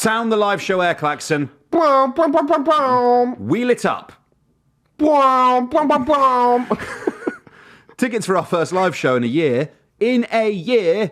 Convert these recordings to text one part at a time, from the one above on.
Sound the live show air klaxon. Wheel it up. Tickets for our first live show in a year,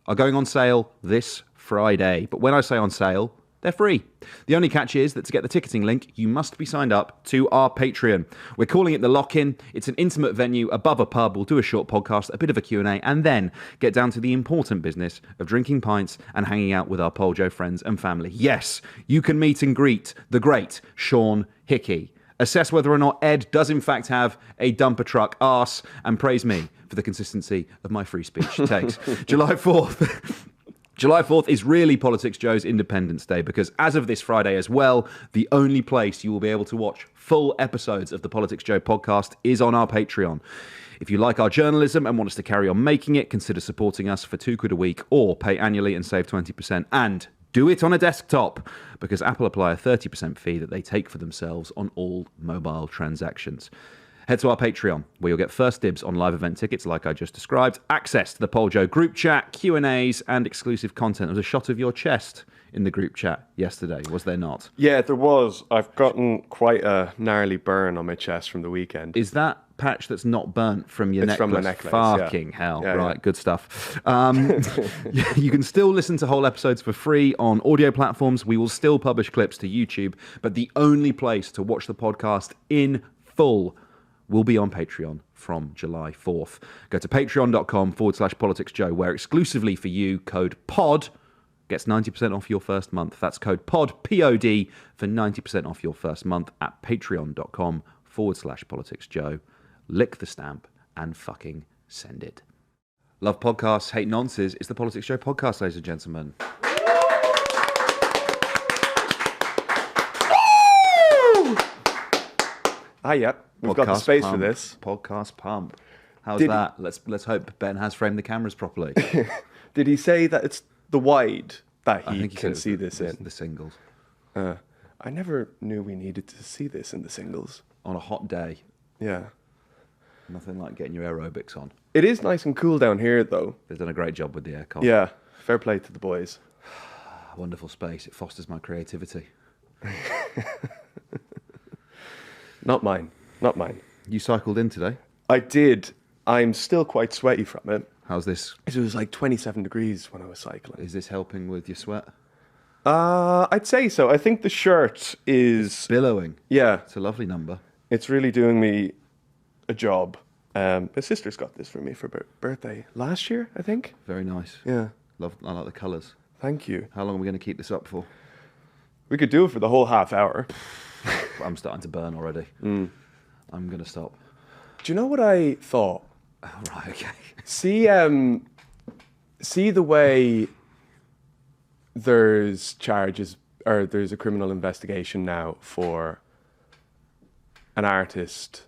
are going on sale this Friday. But when I say on sale, they're free. The only catch is that to get the ticketing link, you must be signed up to our Patreon. We're calling it the Lock-In. It's an intimate venue above a pub. We'll do a short podcast, a bit of a Q&A, and then get down to the important business of drinking pints and hanging out with our PolJOE friends and family. Yes, you can meet and greet the great Seán Hickey. Assess whether or not Ed does in fact have a dumper truck arse, and praise me for the consistency of my free speech takes. July 4th. July 4th is really PoliticsJOE's Independence Day because as of this Friday as well, the only place you will be able to watch full episodes of the PoliticsJOE podcast is on our Patreon. If you like our journalism and want us to carry on making it, consider supporting us for £2 a week or pay annually and save 20%. And do it on a desktop because Apple apply a 30% fee that they take for themselves on all mobile transactions. Head to our Patreon, where you'll get first dibs on live event tickets like I just described, access to the PolJOE group chat, Q&As, and exclusive content. There was a shot of your chest in the group chat yesterday, was there not? Yeah, there was. I've gotten quite a gnarly burn on my chest from the weekend. Is that patch that's not burnt from your necklace? From the necklace, Fucking hell. Yeah, right, yeah. Good stuff. You can still listen to whole episodes for free on audio platforms. We will still publish clips to YouTube, but the only place to watch the podcast in full will be on Patreon from July 4th. Go to patreon.com/PoliticsJOE, where exclusively for you, code POD gets 90% off your first month. That's code POD, P-O-D, for 90% off your first month at patreon.com/PoliticsJOE. Lick the stamp and fucking send it. Love podcasts, hate nonsense. It's the PoliticsJOE podcast, ladies and gentlemen. Yeah. We've got the space for this. Podcast pump. How's that? Let's hope Ben has framed the cameras properly. Did he say that it's the wide that he can see this in? The singles. I never knew we needed to see this in the singles. On a hot day. Yeah. Nothing like getting your aerobics on. It is nice and cool down here, though. They've done a great job with the aircon. Yeah. Fair play to the boys. Wonderful space. It fosters my creativity. Not mine. Not mine. You cycled in today? I did. I'm still quite sweaty from it. How's this? It was like 27 degrees when I was cycling. Is this helping with your sweat? I'd say so. I think the shirt is Billowing. Yeah. It's a lovely number. It's really doing me a job. My sister's got this for me for birthday last year, I think. Very nice. Yeah. I like the colours. Thank you. How long are we going to keep this up for? We could do it for the whole half hour. I'm starting to burn already. I'm going to stop. Do you know what I thought? Oh, right, okay. See the way there's charges, or there's a criminal investigation now for an artist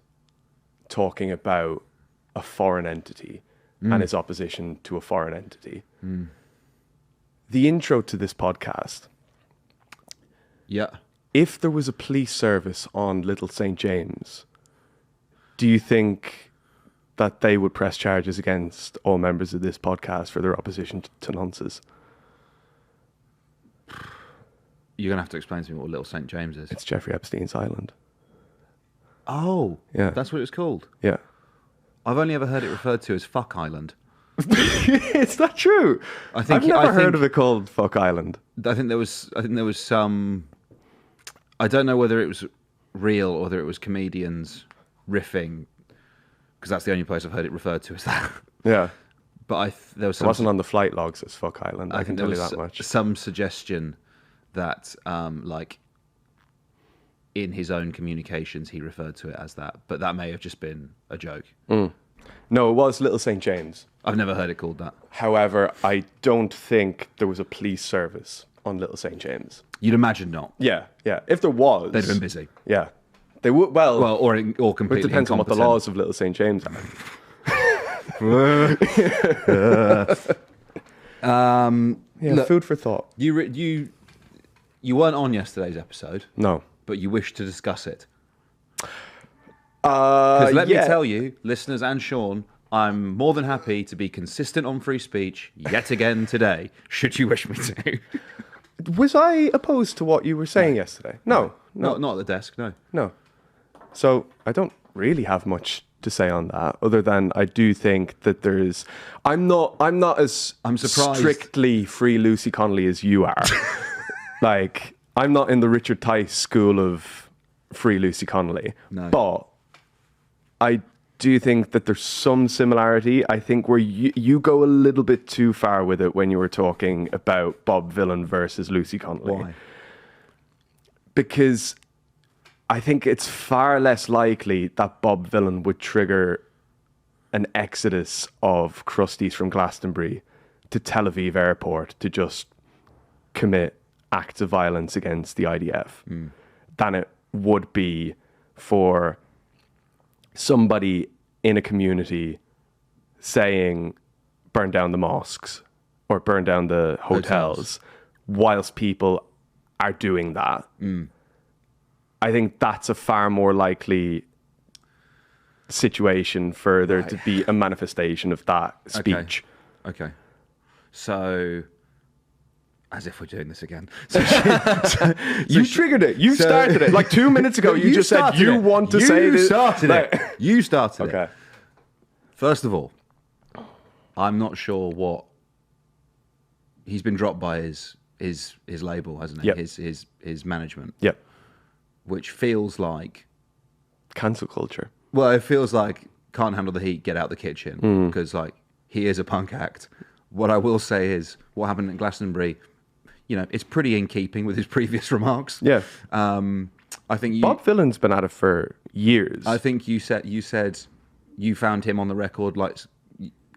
talking about a foreign entity and its opposition to a foreign entity. The intro to this podcast. Yeah. If there was a police service on Little St. James, do you think that they would press charges against all members of this podcast for their opposition to nonces? You're going to have to explain to me what Little St. James is. It's Jeffrey Epstein's island. Oh, yeah. That's what it was called? Yeah. I've only ever heard it referred to as Fuck Island. It's not true. I've never heard of it called Fuck Island. I think there was some... I don't know whether it was real or whether it was comedians riffing, because that's the only place I've heard it referred to as that. Yeah. But there was It wasn't on the flight logs as Fuck Island. I can tell you that there much. was some suggestion that, in his own communications, he referred to it as that. But that may have just been a joke. No, it was Little St. James. I've never heard it called that. However, I don't think there was a police service on Little St. James. You'd imagine not. Yeah. If there was... They'd have been busy. Yeah. They would, well... or completely it depends on what the incompetent. laws of Little St. James are. Look, food for thought. You weren't on yesterday's episode. No. But you wish to discuss it. Because let me tell you, listeners and Seán, I'm more than happy to be consistent on free speech yet again today, should you wish me to. Was I opposed to what you were saying yesterday? No. Not at the desk, no. No. So I don't really have much to say on that, other than I do think that there's. I'm not as surprised. Strictly free Lucy Connolly as you are. Like, I'm not in the Richard Tice school of free Lucy Connolly. No. But I do think that there's some similarity. I think where you go a little bit too far with it when you were talking about Bob Vylan versus Lucy Connolly. Why? Because I think it's far less likely that Bob Vylan would trigger an exodus of crusties from Glastonbury to Tel Aviv airport to just commit acts of violence against the IDF than it would be for somebody in a community saying burn down the mosques or burn down the hotels whilst people are doing that. I think that's a far more likely situation for there to be a manifestation of that speech. Okay. So, as if we're doing this again. You triggered it. You started it. Like 2 minutes ago, you just said you want to say this. You started it. Okay. First of all, I'm not sure what he's been dropped by his label, hasn't he? Yep. His management. Yep. Which feels like Cancel culture. Well, it feels like can't handle the heat, get out the kitchen, because like he is a punk act. What I will say is what happened at Glastonbury, it's pretty in keeping with his previous remarks. Yeah. I think Bob Vylan's been at it for years. I think you said you found him on the record like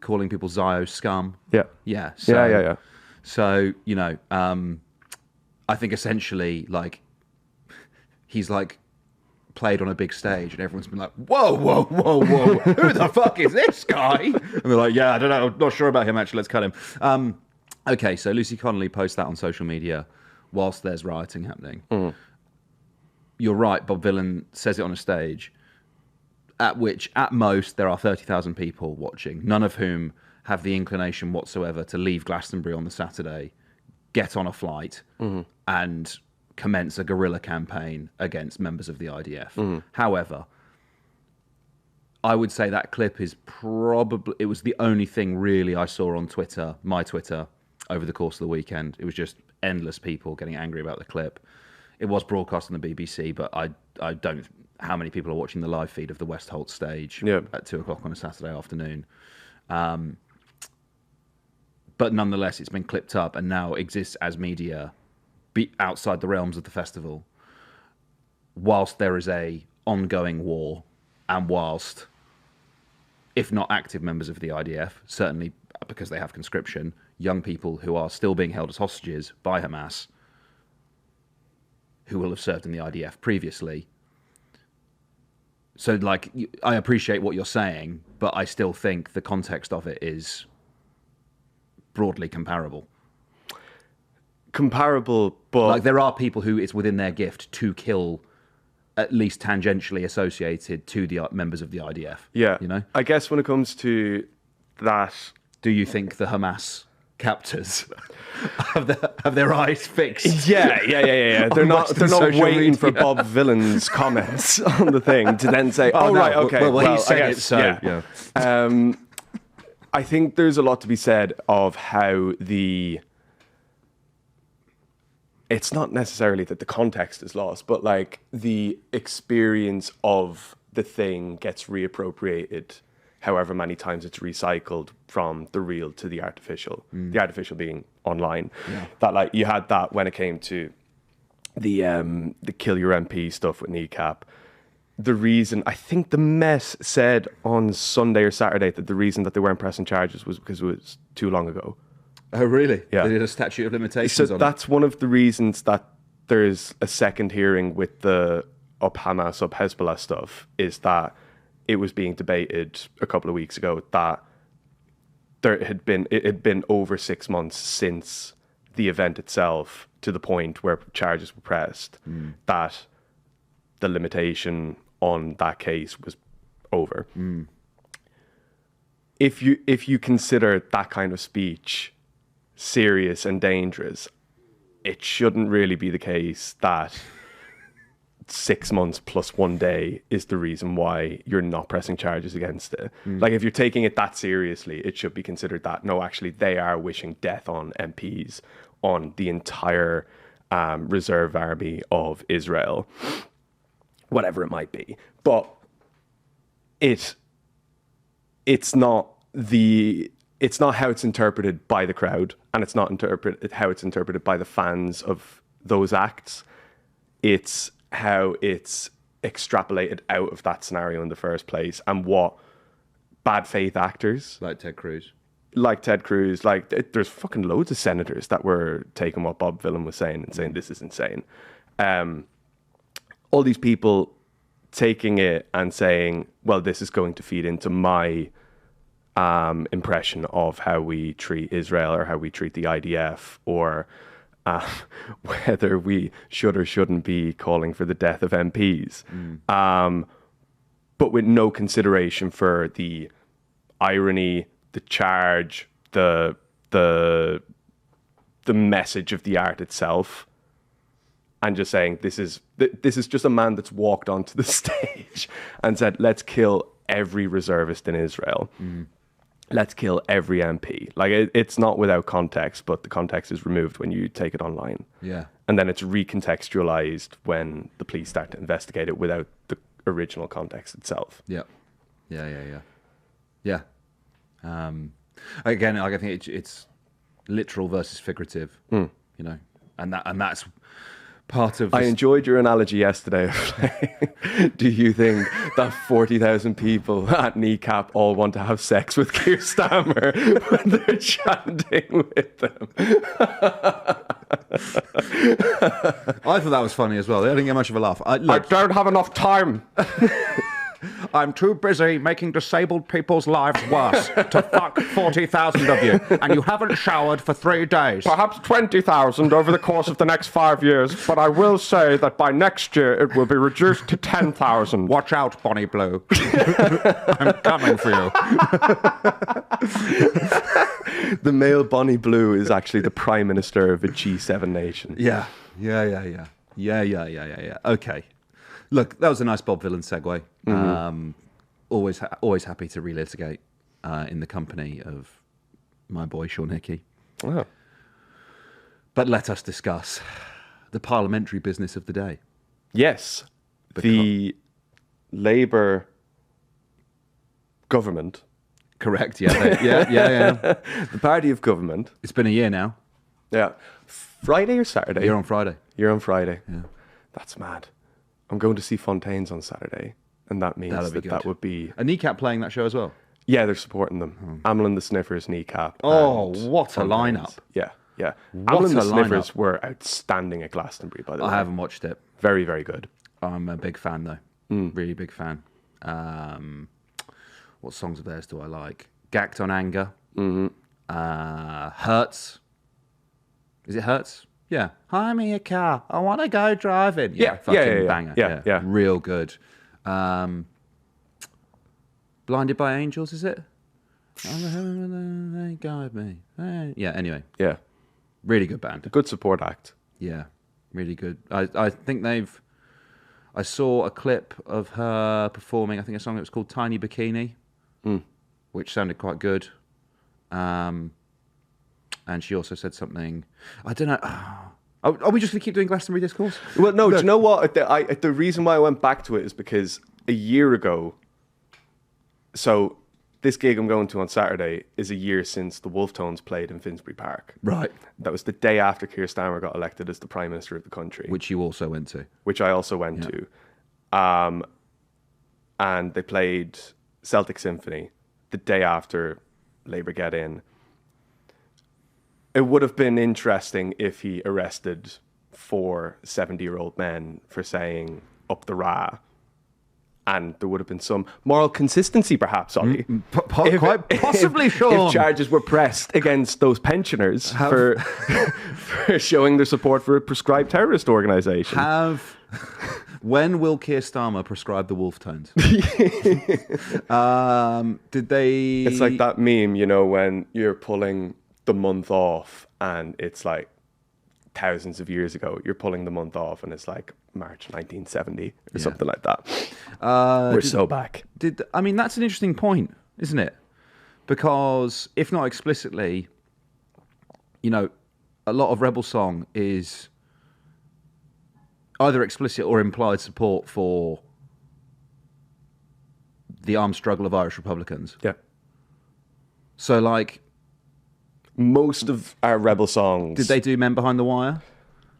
calling people Zio scum. Yeah. Yeah. Yeah. So, I think essentially like he's like played on a big stage and everyone's been like, whoa, who the fuck is this guy? And they're like, yeah, I don't know, not sure about him actually, let's cut him. Okay, so Lucy Connolly posts that on social media whilst there's rioting happening. You're right, Bob Vylan says it on a stage at which at most there are 30,000 people watching, none of whom have the inclination whatsoever to leave Glastonbury on the Saturday, get on a flight and commence a guerrilla campaign against members of the IDF. However, I would say that clip is it was the only thing really I saw on Twitter, my Twitter, over the course of the weekend. It was just endless people getting angry about the clip. It was broadcast on the BBC, but I don't how many people are watching the live feed of the Westholt stage at 2:00 on a Saturday afternoon. But nonetheless, it's been clipped up and now exists as media outside the realms of the festival, whilst there is a ongoing war, and whilst, if not active members of the IDF, certainly because they have conscription, young people who are still being held as hostages by Hamas, who will have served in the IDF previously. So, like, I appreciate what you're saying, but I still think the context of it is broadly comparable. But like there are people who it's within their gift to kill, at least tangentially associated to the members of the IDF. Yeah, I guess when it comes to that, do you think the Hamas captors have their eyes fixed? Yeah. They're not waiting for Bob Vylan's comments on the thing to then say, right, okay. Well, he said it, so yeah. I think there's a lot to be said of how it's not necessarily that the context is lost, but like the experience of the thing gets reappropriated however many times it's recycled from the real to the artificial. The artificial being online. Yeah. That like you had that when it came to the kill your MP stuff with Kneecap. The reason, I think the Mess said on Sunday or Saturday that the reason that they weren't pressing charges was because it was too long ago. Oh, really? Yeah. They did a statute of limitations so on that's one of the reasons that there's a second hearing with the up Hamas, up Hezbollah stuff, is that it was being debated a couple of weeks ago that it had been over 6 months since the event itself to the point where charges were pressed, that the limitation on that case was over. If you consider that kind of speech serious and dangerous, it shouldn't really be the case that 6 months plus 1 day is the reason why you're not pressing charges against it. Like, if you're taking it that seriously, it should be considered that, no, actually, they are wishing death on MPs, on the entire reserve army of Israel, whatever it might be. But it's not how it's interpreted by the crowd, and it's not how it's interpreted by the fans of those acts. It's how it's extrapolated out of that scenario in the first place, and what bad faith actors Like Ted Cruz, there's fucking loads of senators that were taking what Bob Vylan was saying and saying this is insane. All these people taking it and saying, well, this is going to feed into my impression of how we treat Israel or how we treat the IDF, or whether we should or shouldn't be calling for the death of MPs, but with no consideration for the irony, the charge, the message of the art itself, and just saying this is just a man that's walked onto the stage and said, let's kill every reservist in Israel. Let's kill every MP. Like, it's not without context, but the context is removed when you take it online. Yeah. And then it's recontextualized when the police start to investigate it without the original context itself. Yeah. Again, like, I think it's literal versus figurative, you know, and that's part of. I enjoyed your analogy yesterday. Do you think that 40,000 people at Kneecap all want to have sex with Keir Starmer when they're chanting with them? I thought that was funny as well. I didn't get much of a laugh. I don't have enough time. I'm too busy making disabled people's lives worse to fuck 40,000 of you, and you haven't showered for 3 days. Perhaps 20,000 over the course of the next 5 years, but I will say that by next year it will be reduced to 10,000. Watch out, Bonnie Blue. I'm coming for you. The male Bonnie Blue is actually the Prime Minister of a G7 nation. Yeah. Okay. Look, that was a nice Bob Vylan segue. Always happy to relitigate in the company of my boy Seán Hickey. Oh. But let us discuss the parliamentary business of the day. Yes. The Labour government. Correct, yeah. The party of government. It's been a year now. Yeah. Friday or Saturday? You're on Friday. You're on Friday. Yeah. That's mad. I'm going to see Fontaines on Saturday, and that means that would be... A Kneecap playing that show as well? Yeah, they're supporting them. Amel and the Sniffers, Kneecap. Oh, what a lineup. Yeah. Amel and the Sniffers were outstanding at Glastonbury, by the way. I haven't watched it. Very, very good. I'm a big fan, though. Really big fan. What songs of theirs do I like? Gacked on Anger. Hurts. Is it Hurts? Yeah. Hire me a car. I want to go driving. Fucking banger. Yeah. Real good. Blinded by Angels, is it? They guide me. Yeah, anyway. Yeah. Really good band. Good support act. Yeah, really good. I think I saw a clip of her performing, I think a song that was called Tiny Bikini, which sounded quite good. And she also said something, I don't know. Are we just going to keep doing Glastonbury discourse? Well, no, do you know what? The reason why I went back to it is because a year ago, so this gig I'm going to on Saturday is a year since the Wolf Tones played in Finsbury Park. Right. That was the day after Keir Starmer got elected as the Prime Minister of the country. Which you also went to. Which I also went to. And they played Celtic Symphony the day after Labour get in. It would have been interesting if he arrested 4 70-year-old men for saying up the Ra. And there would have been some moral consistency, perhaps, Oli. Quite possibly, Seán. If charges were pressed against those pensioners for showing their support for a proscribed terrorist organisation. When will Keir Starmer prescribe the Wolf Tones? Did they... It's like that meme, when you're pulling the month off and it's like thousands of years ago. You're pulling the month off, and it's like March 1970 or something like that. We're so back. I mean, that's an interesting point, isn't it? Because if not explicitly, you know, a lot of rebel song is either explicit or implied support for the armed struggle of Irish Republicans. Yeah. So, like, most of our rebel songs. did they do Men Behind the Wire?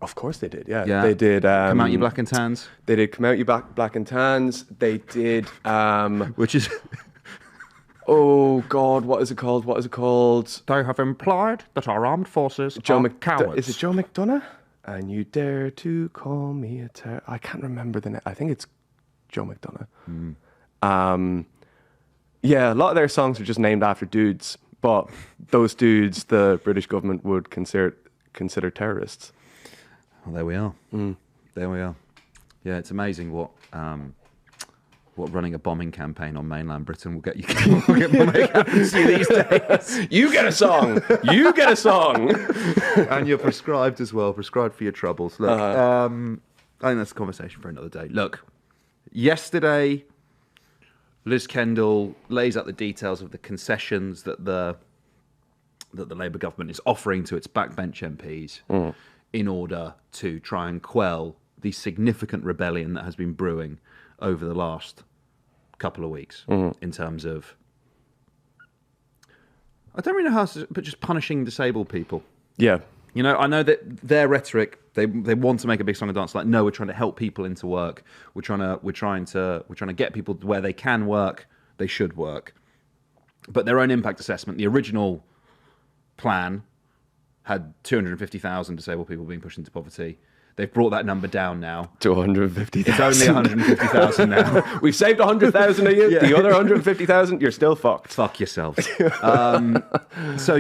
Of course they did. Yeah. Yeah. They did. Come Out You Black and Tans? They did Come Out You Black and Tans. They did. Which is... Oh God, what is it called? What is it called? They have implied that our armed forces are cowards. Is it Joe McDonough? And you dare to call me a terror? I can't remember the name. I think it's Joe McDonough. Yeah, a lot of their songs are just named after dudes, but those dudes, the British government would consider terrorists. Well, there we are. There we are. Yeah, it's amazing what running a bombing campaign on mainland Britain will get you these days. You get a song. You get a song. And you're prescribed as well. Prescribed for your troubles. Look, I think that's a conversation for another day. Look, yesterday, Liz Kendall lays out the details of the concessions that the Labour government is offering to its backbench MPs in order to try and quell the significant rebellion that has been brewing over the last couple of weeks in terms of, I don't really know how to, but just punishing disabled people. Yeah. You know, I know that their rhetoric, they want to make a big song and dance like, no, we're trying to help people into work. We're trying to get people where they can work, they should work. But their own impact assessment, the original plan had 250,000 disabled people being pushed into poverty. They've brought that number down now To 150,000. It's only 150,000 now. We've saved 100,000 of you. Yeah. The other 150,000, you're still fucked. Fuck yourselves. So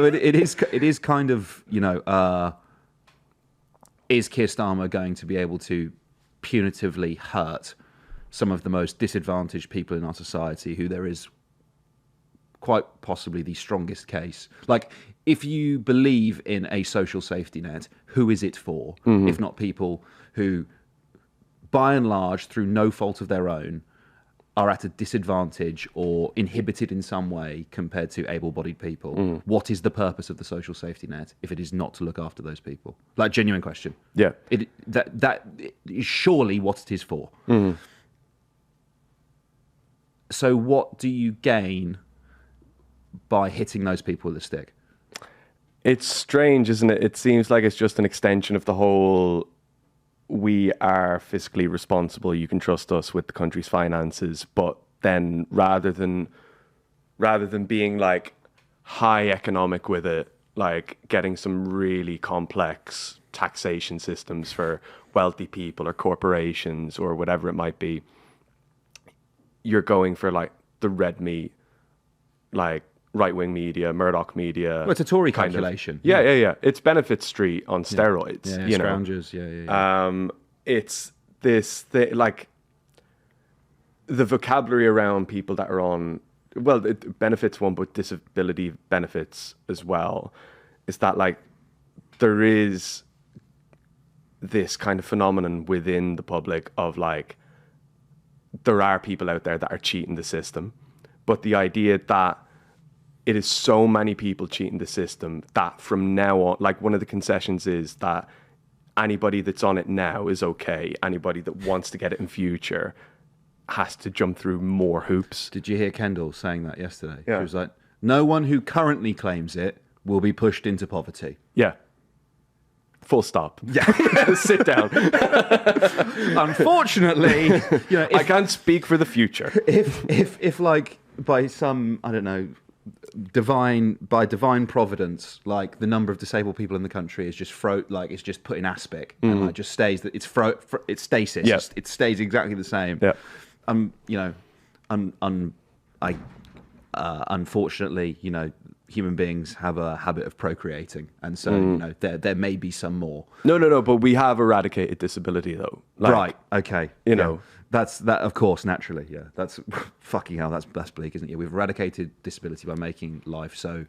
it is kind of, you know, is Keir Starmer going to be able to punitively hurt some of the most disadvantaged people in our society, who there is quite possibly the strongest case? Like, if you believe in a social safety net, who is it for? If not people who, by and large, through no fault of their own, are at a disadvantage or inhibited in some way compared to able-bodied people? What is the purpose of the social safety net if it is not to look after those people? Like, genuine question. Yeah. That is surely what it is for. So what do you gain by hitting those people with a stick? It's strange, isn't it? It seems like it's just an extension of the whole, we are fiscally responsible, you can trust us with the country's finances, but then rather than being like high economic with it, like getting some really complex taxation systems for wealthy people or corporations or whatever it might be, you're going for like the red meat, like right-wing media, Murdoch media. Well, it's a Tory calculation. Yeah. It's Benefit Street on steroids. Yeah, you know. scroungers, yeah. It's this thing, like the vocabulary around people that are on, well, it benefits one, but disability benefits as well, is that like there is this kind of phenomenon within the public of like, there are people out there that are cheating the system, but the idea that it is so many people cheating the system that from now on, like one of the concessions is that anybody that's on it now is okay. Anybody that wants to get it in future has to jump through more hoops. Did you hear Kendall saying that yesterday? Yeah. She was like, no one who currently claims it will be pushed into poverty. Yeah. Full stop. Yeah. Sit down. Unfortunately, you know, I can't speak for the future. If like by some, I don't know, divine providence, like the number of disabled people in the country is just it's just put in aspic and like just stays, that it's it's stasis. Yeah. It stays exactly the same. Yeah. You know, unfortunately, you know, human beings have a habit of procreating, and so there may be some more. No. But we have eradicated disability, though. Right. Okay. You know, that's that. Of course, naturally. Yeah. That's fucking hell. That's bleak, isn't it? Yeah, we've eradicated disability by making life so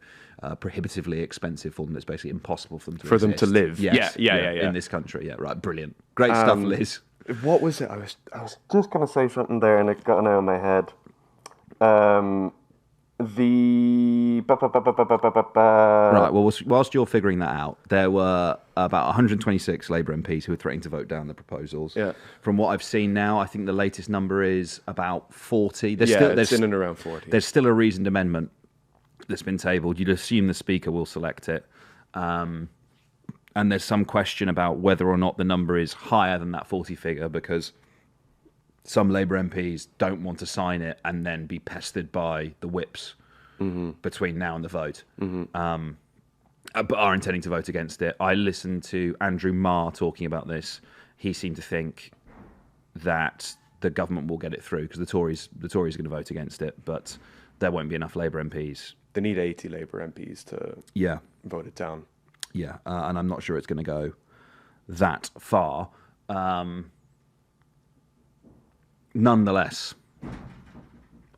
prohibitively expensive for them that it's basically impossible for them to live. Yes, Yeah. in this country. Yeah. Right. Brilliant. Great stuff, Liz. What was it? I was just gonna say something there, and it got out of my head. Right, well, whilst you're figuring that out, there were about 126 Labour MPs who were threatening to vote down the proposals. Yeah. From what I've seen now, I think the latest number is about 40. It's in and around 40. There's still a reasoned amendment that's been tabled. You'd assume the Speaker will select it. And there's some question about whether or not the number is higher than that 40 figure, because some Labour MPs don't want to sign it and then be pestered by the whips between now and the vote, but are intending to vote against it. I listened to Andrew Marr talking about this. He seemed to think that the government will get it through because the Tories are going to vote against it, but there won't be enough Labour MPs. They need 80 Labour MPs to vote it down. Yeah, and I'm not sure it's going to go that far. Nonetheless,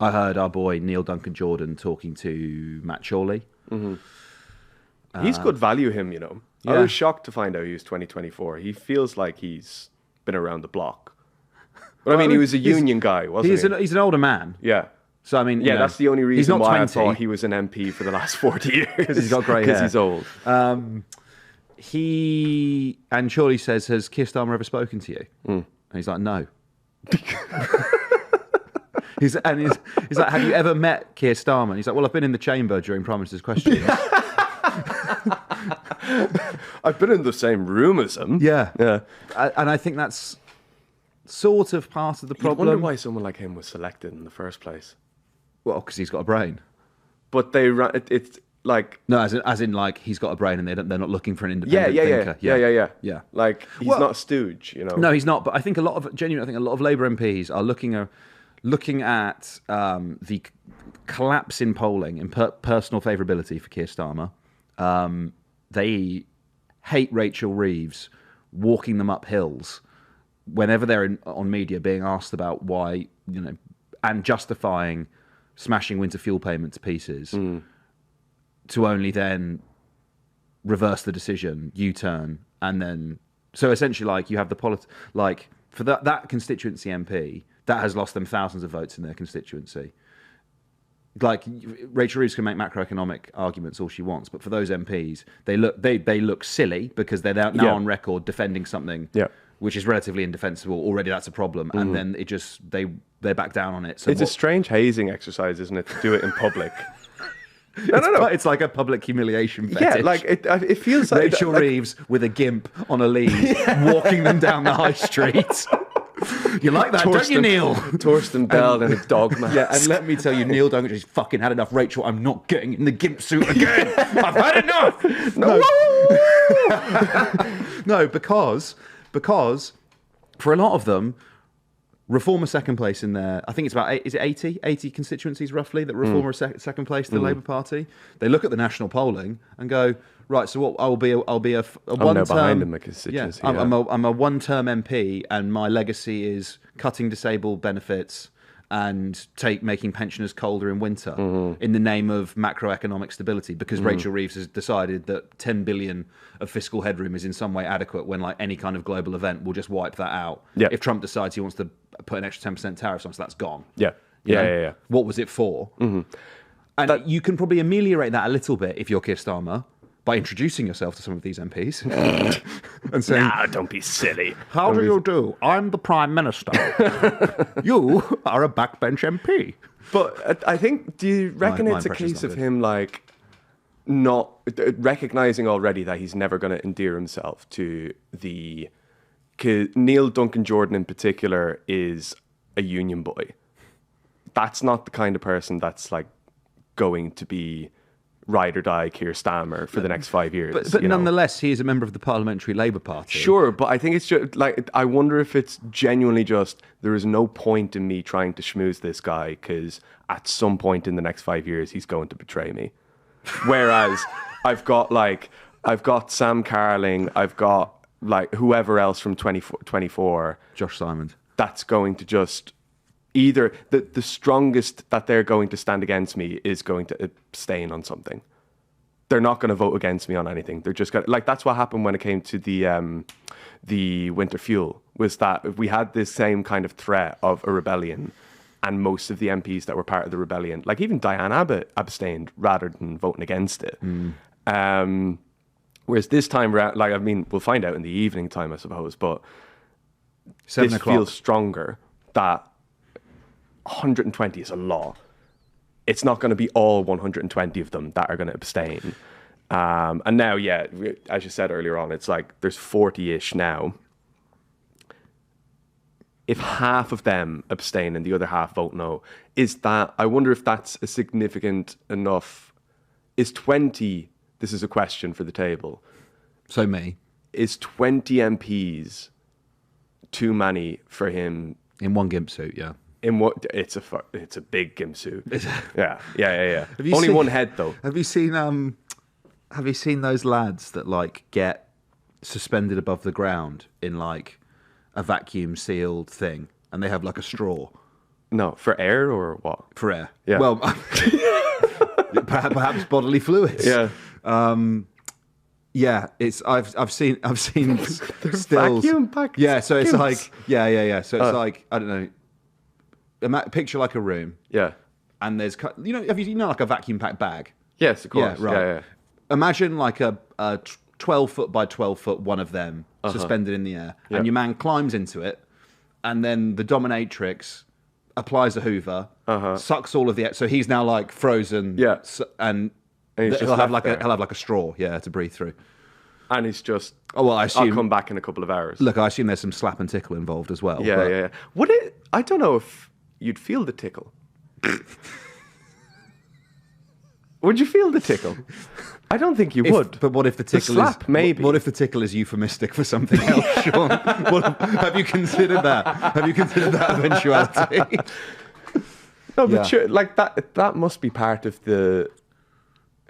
I heard our boy Neil Duncan Jordan talking to Matt Chorley. He's good value, him, you know. Yeah. I was shocked to find out he was 2024. He feels like he's been around the block. But I mean, he was a union guy, wasn't he? He's an older man. Yeah. So, I mean, that's the only reason not why 20. I thought he was an MP for the last 40 years. He's got grey hair. Because he's old. And Chorley says, has Keir Starmer ever spoken to you? And he's like, no. He's like, have you ever met Keir Starmer? And he's like, well, I've been in the chamber during Prime Minister's questions. I've been in the same room as him. Yeah. And I think that's sort of part of the problem. I wonder why someone like him was selected in the first place. Well, because he's got a brain. But it's like... No, as in like, he's got a brain and they're not looking for an independent thinker. Yeah. Like, he's not a stooge, you know? No, he's not. But I think a lot of Labour MPs are looking at the collapse in polling, in personal favourability for Keir Starmer. They hate Rachel Reeves walking them up hills whenever they're on media being asked about why, and justifying smashing winter fuel payment to pieces to only then reverse the decision, U-turn, and then... So essentially, like, you have for that constituency MP, that has lost them thousands of votes in their constituency. Like, Rachel Reeves can make macroeconomic arguments all she wants, but for those MPs, they look silly because they're now on record defending something which is relatively indefensible. Already that's a problem, and then they back down on it. So it's a strange hazing exercise, isn't it, to do it in public? No. It's like a public humiliation fetish. Yeah, like it feels like Rachel Reeves with a gimp on a lead walking them down the high street. You like that, don't you, Neil? Torsten Bell and a dog mask. Yeah, and let me tell you, Neil Duncan just fucking had enough. Rachel, I'm not getting in the gimp suit again. I've had enough. No, because for a lot of them, Reform are second place in there. I think it's about 80 constituencies roughly that Reform are second place to the Labour Party. They look at the national polling and go, right, so what? I'll be a one-term... behind them, a constituency. I'm a one-term MP, and my legacy is cutting disabled benefits and making pensioners colder in winter in the name of macroeconomic stability, because Rachel Reeves has decided that 10 billion of fiscal headroom is in some way adequate when, like, any kind of global event will just wipe that out. Yeah. If Trump decides he wants to put an extra 10% tariffs on, so that's gone. Yeah. What was it for? And you can probably ameliorate that a little bit if you're Keir Starmer by introducing yourself to some of these MPs and saying, "Nah, don't be silly. How do you do? I'm the Prime Minister. You are a backbench MP." But I think, do you reckon it's a case of him, like, not recognizing already that he's never going to endear himself to the... Neil Duncan Jordan in particular is a union boy. That's not the kind of person that's, like, going to be ride or die Keir Starmer for the next 5 years. But nonetheless, he is a member of the Parliamentary Labour Party. Sure, but I think it's just, like, I wonder if it's genuinely just, there is no point in me trying to schmooze this guy because at some point in the next 5 years, he's going to betray me. Whereas I've got Sam Carling, I've got like whoever else from 24, Josh Simond. That's going to just either the strongest that they're going to stand against me is going to abstain on something. They're not going to vote against me on anything. They're just going to, like, that's what happened when it came to the winter fuel, was that we had this same kind of threat of a rebellion, and most of the MPs that were part of the rebellion, like even Diane Abbott, abstained rather than voting against it. Whereas this time around, like, I mean, we'll find out in the evening time, I suppose, but 7 this o'clock. feels stronger that 120 is a lot. It's not going to be all 120 of them that are going to abstain. And now, yeah, as you said earlier on, it's like there's 40-ish now. If half of them abstain and the other half vote no, I wonder if that's a significant enough, is 20, this is a question for the table. So me. Is 20 MPs too many for him? In one gimp suit, yeah. In what? It's a big gimp suit. Yeah. Have you Only seen- one head though. Have you seen those lads that like get suspended above the ground in like a vacuum sealed thing, and they have like a straw No, for air or what? for air? Yeah. Well, perhaps bodily fluids. Yeah. Yeah, it's I've seen stills. vacuum packed Yeah, so it's gimps. like yeah. So it's like, I don't know. Picture like a room, Yeah. and there's have you like a vacuum packed bag? Yes, of course. Yeah, right. Yeah. Imagine like a 12 foot by 12 foot one of them suspended in the air, Yeah. and your man climbs into it, and then the dominatrix applies a Hoover, sucks all of the air, so he's now like frozen. Yeah. And And he's just he'll have left like there. he'll have like a straw, to breathe through. And it's just, Oh well, I I'll assume. come back in a couple of hours. Look, I assume there's some slap and tickle involved as well. Yeah, but yeah. Would it? I don't know if you'd feel the tickle. Would you feel the tickle? I don't think you would. But what if the tickle slap, is maybe. What if the tickle is euphemistic for something else, Sean? Have you considered that? Have you considered that eventuality? No, but Yeah. sure, like that must be part of the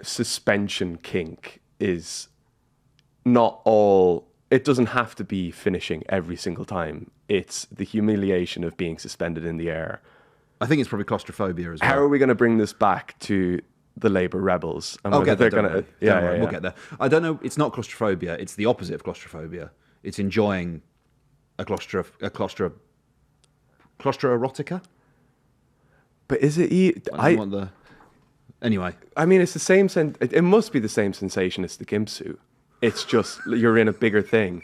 suspension kink. Is not all. It doesn't have to be finishing every single time. It's the humiliation of being suspended in the air. I think it's probably claustrophobia as well. How are we going to bring this back to the Labour rebels? And I'll whether get there. they're Don't going worry. to. Don't worry, we'll get there. I don't know. It's not claustrophobia. It's the opposite of claustrophobia. It's enjoying a claustroerotica. But is it? I don't want the. Anyway, I mean, it's the same. It must be the same sensation as the gimp suit. It's just you're in a bigger thing.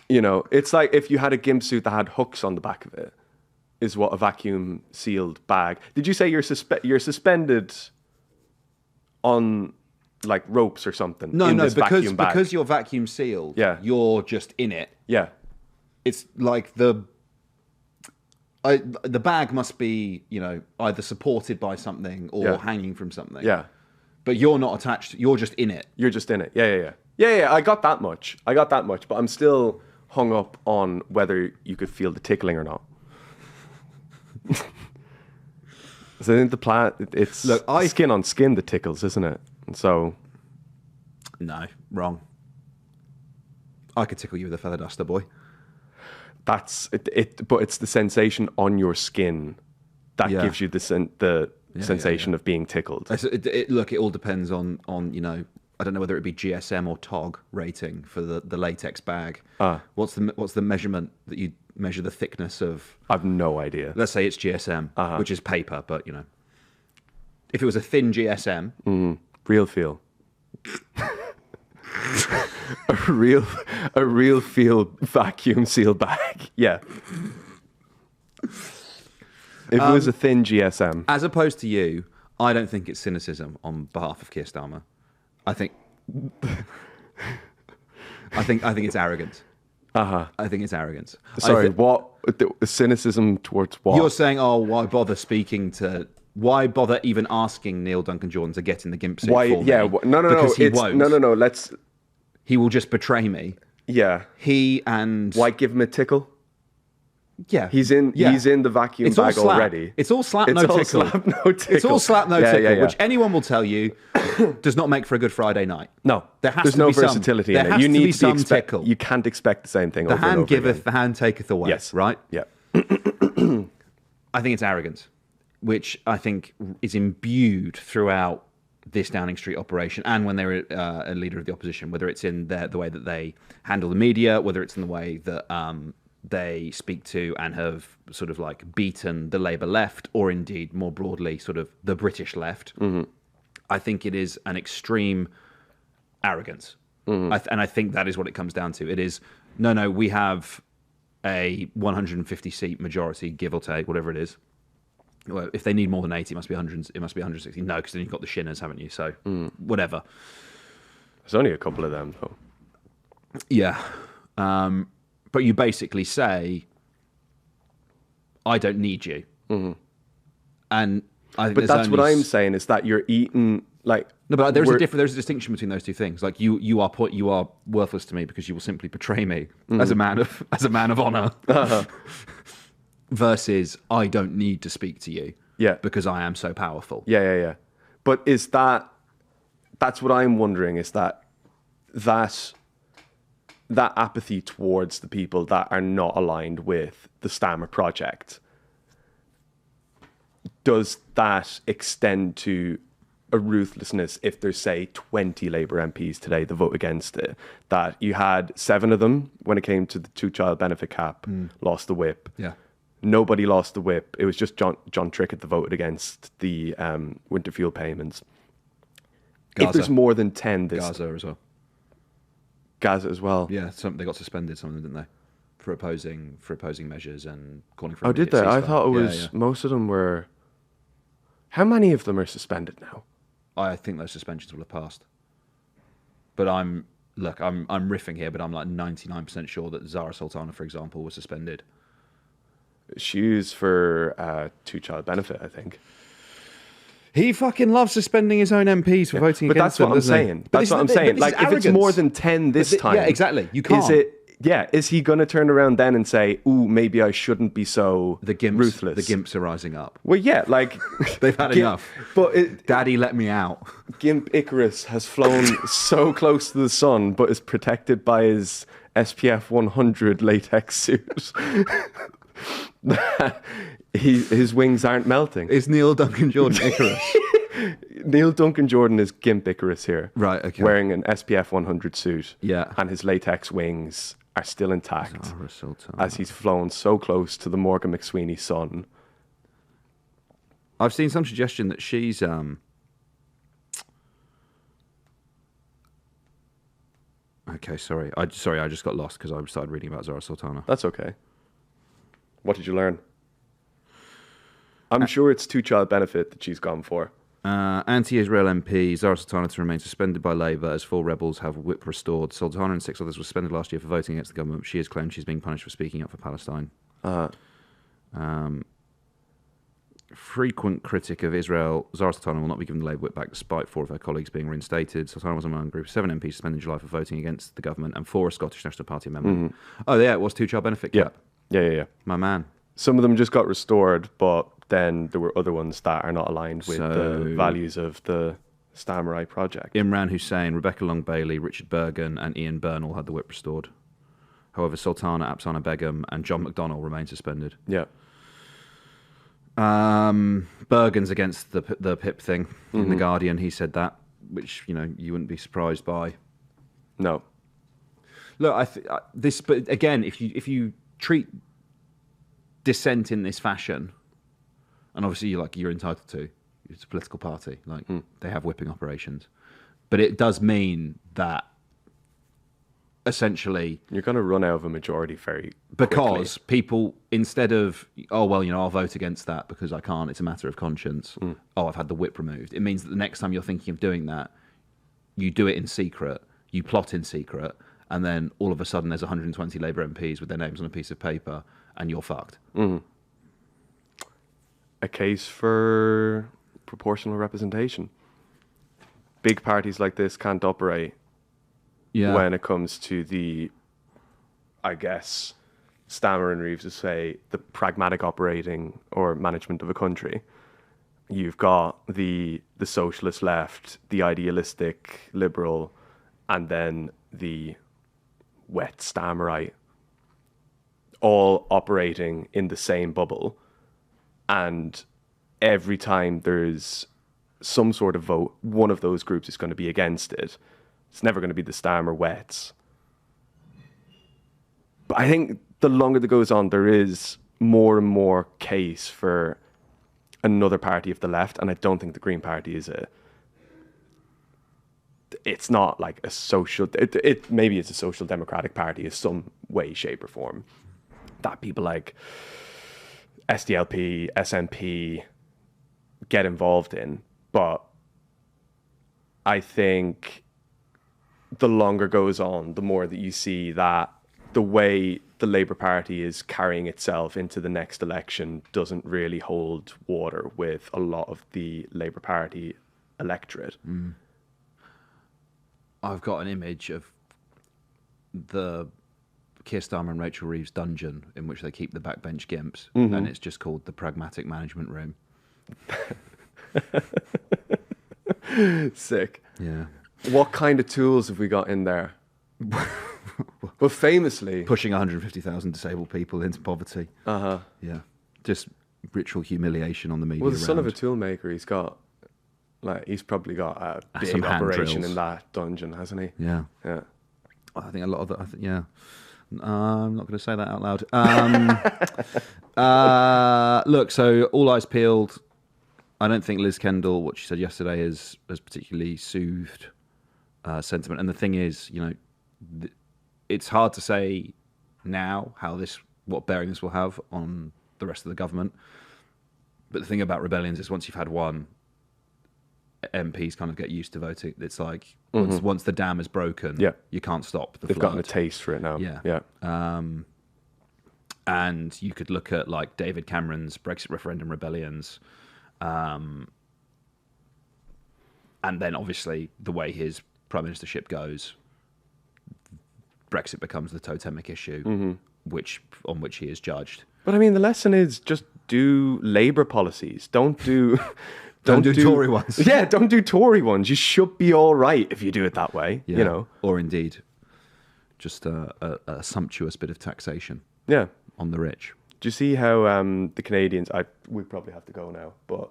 You know, it's like if you had a gimp suit that had hooks on the back of it, is what a vacuum sealed bag. Did you say you're suspended on like ropes or something? no, in this vacuum bag? because you're vacuum sealed. Yeah. You're just in it. Yeah, It's like the bag must be, either supported by something or Yeah. hanging from something. yeah. But you're not attached. You're just in it. You're just in it. Yeah. I got that much. But I'm still hung up on whether you could feel the tickling or not. So I think the plan, it's skin on skin that tickles, isn't it? And so No, wrong. I could tickle you with a feather duster, boy. that's it. But it's the sensation on your skin that Yeah. gives you the sensation of being tickled. Look, it all depends on I don't know whether it be GSM or TOG rating for the latex bag. What's the measurement that you measure the thickness of? I've no idea. Let's say it's GSM, which is paper, but if it was a thin GSM, Real feel. a real feel vacuum seal bag. Yeah. If it was a thin GSM. as opposed to you, I don't think it's cynicism on behalf of Keir Starmer. I think it's arrogance. I think it's arrogance. Sorry, what cynicism towards what? You're saying, why bother even asking Neil Duncan Jordan to get in the gimp suit Why? for Yeah. me? No. Because he won't. No. Let's. He will just betray me. Yeah. He and Why give him a tickle? Yeah. He's in the vacuum It's all bag slap. already. It's all slap, It's no all tickle. slap, no tickle. It's all slap, no tickle, yeah. which anyone will tell you does not make for a good Friday night. No, There's no versatility in it. You need to some tickle. You can't expect the same thing The over and hand over giveth, again. the hand taketh away. Yes. Right? Yeah. I think it's arrogance, which I think is imbued throughout this Downing Street operation, and when they're a leader of the opposition, whether it's in the way that they handle the media, whether it's in the way that they speak to and have sort of like beaten the Labour left, or indeed more broadly, sort of the British left. Mm-hmm. I think it is an extreme arrogance, and I think that is what it comes down to. It is no, we have a 150 seat majority, give or take, whatever it is. Well, if they need more than 80, it must be 100. It must be 160. No, because then you've got the Shinners, haven't you? So whatever. There's only a couple of them, though. Yeah, but you basically say, "I don't need you," and I think. But that's what I'm saying is that you're eating like. No, but there's a distinction between those two things. Like you are worthless to me because you will simply betray me as a man of honor. Versus, I don't need to speak to you. Yeah. Because I am so powerful. Yeah. But is that's what I'm wondering, is that apathy towards the people that are not aligned with the Starmer project, does that extend to a ruthlessness if there's, say, 20 Labour MPs today that vote against it? That you had 7 of them when it came to the 2-child benefit cap, lost the whip. Yeah. Nobody lost the whip. It was just John Trickett that voted against the winter fuel payments. Gaza. If there's more than 10... Gaza as well. Gaza as well? Yeah, they got suspended, some of them, didn't they? For opposing measures and calling for... Oh, did they? I ceasefire. thought it was... Most of them were... How many of them are suspended now? I think those suspensions will have passed. But I'm riffing here, but I'm like 99% sure that Zara Sultana, for example, was suspended. She was for 2-child benefit, I think. He fucking loves suspending his own MPs for voting against them. But that's what I'm saying. That's what I'm saying. Like, if it's more than 10 this time... Yeah, exactly. You can't. Is he going to turn around then and say, ooh, maybe I shouldn't be so ruthless? The gimps are rising up. Well, yeah, like... They've had enough. But Daddy, let me out. Gimp Icarus has flown so close to the sun, but is protected by his SPF 100 latex suit. His wings aren't melting. Is Neil Duncan Jordan Icarus? Neil Duncan Jordan is Gimp Icarus here. Right, okay. Wearing an SPF 100 suit. Yeah. And his latex wings are still intact as he's flown so close to the Morgan McSweeney sun. I've seen some suggestion that she's... Okay, sorry. I just got lost because I started reading about Zara Sultana. That's okay. What did you learn? I'm sure it's 2-child benefit that she's gone for. Anti-Israel MP Zara Sultana to remain suspended by Labour as 4 rebels have whip restored. Sultana and 6 others were suspended last year for voting against the government. She has claimed she's being punished for speaking up for Palestine. Frequent critic of Israel, Zara Sultana will not be given the Labour whip back despite 4 of her colleagues being reinstated. Sultana was among a group of 7 MPs suspended in July for voting against the government, and 4 a Scottish National Party member. Mm-hmm. Oh, yeah, it was 2-child benefit cap. Yeah. My man. Some of them just got restored, but then there were other ones that are not aligned with the values of the Starmerite project. Imran Hussain, Rebecca Long-Bailey, Richard Bergen and Ian Byrne all had the whip restored. However, Sultana, Apsana Begum and John McDonnell remain suspended. Yeah. Bergen's against the PIP thing in The Guardian. He said that, which, you wouldn't be surprised by. No. Look, but again, if you treat dissent in this fashion, and obviously you're entitled to, it's a political party, they have whipping operations, but it does mean that essentially you're going to run out of a majority very because quickly. People, instead of I'll vote against that because I can't, it's a matter of conscience, I've had the whip removed, it means that the next time you're thinking of doing that, you do it in secret, you plot in secret, and then all of a sudden there's 120 Labour MPs with their names on a piece of paper and you're fucked. A case for proportional representation. Big parties like this can't operate when it comes to the, I guess, Starmer and Reeves would say the pragmatic operating or management of a country. You've got the socialist left, the idealistic liberal, and then the wet Starmerite, all operating in the same bubble. And every time there's some sort of vote, one of those groups is going to be against it. It's never going to be the Starmer wets. But I think the longer that goes on, there is more and more case for another party of the left, and I don't think the Green Party is it's not like a social, maybe it's a social democratic party in some way, shape or form that people like SDLP, SNP get involved in. But I think the longer goes on, the more that you see that the way the Labour Party is carrying itself into the next election doesn't really hold water with a lot of the Labour Party electorate. I've got an image of the Keir Starmer and Rachel Reeves dungeon in which they keep the backbench gimps, and it's just called the Pragmatic Management Room. Sick. Yeah. What kind of tools have we got in there? Well, famously pushing 150,000 disabled people into poverty. Yeah. Just ritual humiliation on the media. Well, the son of a round. toolmaker, he's probably got a Some big hand operation drills. in that dungeon, hasn't he? Yeah. Yeah. I think a lot of that. Yeah. I'm not going to say that out loud. Look, so all eyes peeled. I don't think Liz Kendall, what she said yesterday, has particularly soothed sentiment. And the thing is, it's hard to say now what bearing this will have on the rest of the government. But the thing about rebellions is once you've had one, MPs kind of get used to voting. It's like once the dam is broken, you can't stop the They've flood. gotten a taste for it now. Yeah. And you could look at like David Cameron's Brexit referendum rebellions, and then obviously the way his prime ministership goes, Brexit becomes the totemic issue, on which he is judged. But I mean, the lesson is just do Labour policies. Don't do Tory ones. Yeah, don't do Tory ones. You should be all right if you do it that way. Yeah. Or indeed, just a sumptuous bit of taxation. Yeah. On the rich. Do you see how the Canadians? We probably have to go now, but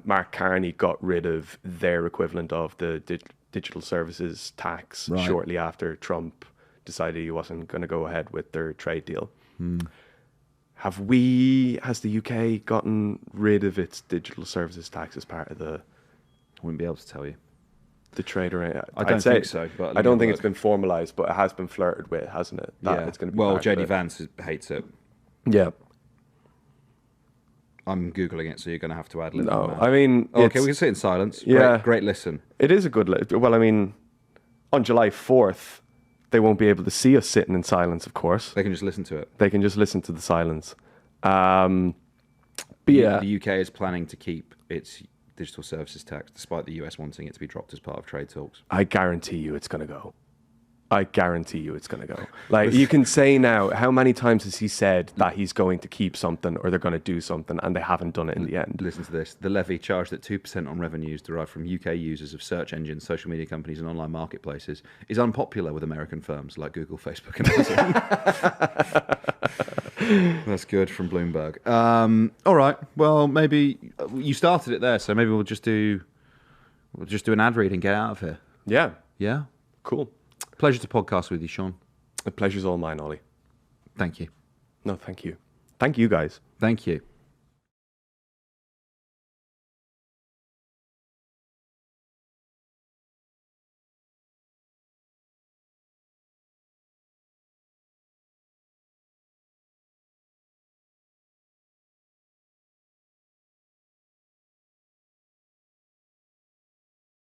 Mark Carney got rid of their equivalent of the digital services tax shortly after Trump decided he wasn't going to go ahead with their trade deal. Has the UK gotten rid of its digital services tax as part of I wouldn't be able to tell you. the trade arrangement? I don't think so. But I don't think it's been formalised, but it has been flirted with, hasn't it? That it's going to be part of JD it. Vance hates it. Yeah. I'm Googling it, so you're going to have to add a No, I mean... okay, we can sit in silence. Yeah. Great listen. It is a good... Well, I mean, on July 4th, they won't be able to see us sitting in silence, of course. They can just listen to it. They can just listen to the silence. But yeah... The UK is planning to keep its digital services tax, despite the US wanting it to be dropped as part of trade talks. I guarantee you it's going to go. I guarantee you it's going to go. Like, you can say now, how many times has he said that he's going to keep something or they're going to do something and they haven't done it in the end? Listen to this. The levy charged at 2% on revenues derived from UK users of search engines, social media companies and online marketplaces is unpopular with American firms like Google, Facebook and Amazon. That's good from Bloomberg. All right. Well, maybe you started it there, so maybe we'll just do an ad read and get out of here. Yeah. Yeah? Cool. Pleasure to podcast with you, Seán. The pleasure's all mine, Oli. Thank you. No, thank you. Thank you, guys. Thank you.